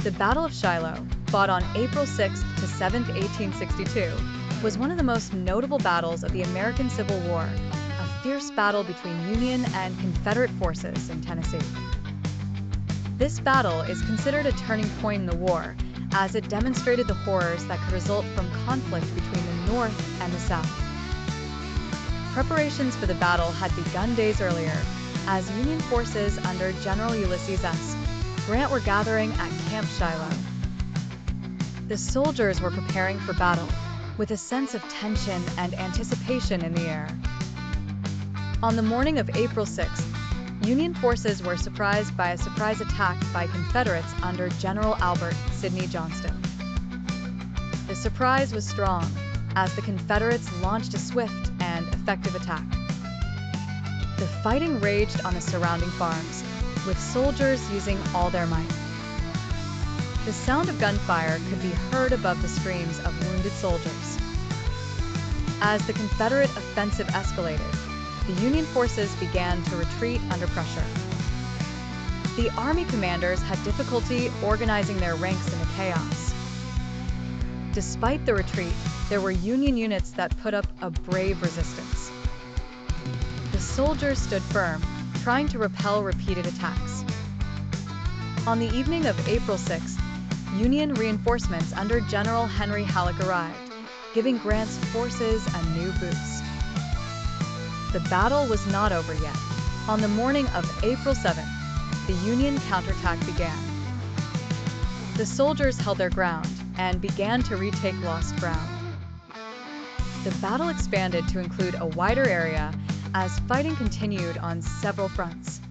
The Battle of Shiloh, fought on April 6 to 7, 1862, was one of the most notable battles of the American Civil War, a fierce battle between Union and Confederate forces in Tennessee. This battle is considered a turning point in the war, as it demonstrated the horrors that could result from conflict between the North and the South. Preparations for the battle had begun days earlier, as Union forces under General Ulysses S. Grant were gathering at Camp Shiloh. The soldiers were preparing for battle, with a sense of tension and anticipation in the air. On the morning of April 6th, Union forces were surprised by a surprise attack by Confederates under General Albert Sidney Johnston. The surprise was strong, as the Confederates launched a swift and effective attack. The fighting raged on the surrounding farms, with soldiers using all their might. The sound of gunfire could be heard above the screams of wounded soldiers. As the Confederate offensive escalated, the Union forces began to retreat under pressure. The Army commanders had difficulty organizing their ranks in the chaos. Despite the retreat, there were Union units that put up a brave resistance. The soldiers stood firm, trying to repel repeated attacks. On the evening of April 6th, Union reinforcements under General Henry Halleck arrived, giving Grant's forces a new boost. The battle was not over yet. On the morning of April 7th, the Union counterattack began. The soldiers held their ground and began to retake lost ground. The battle expanded to include a wider area as fighting continued on several fronts.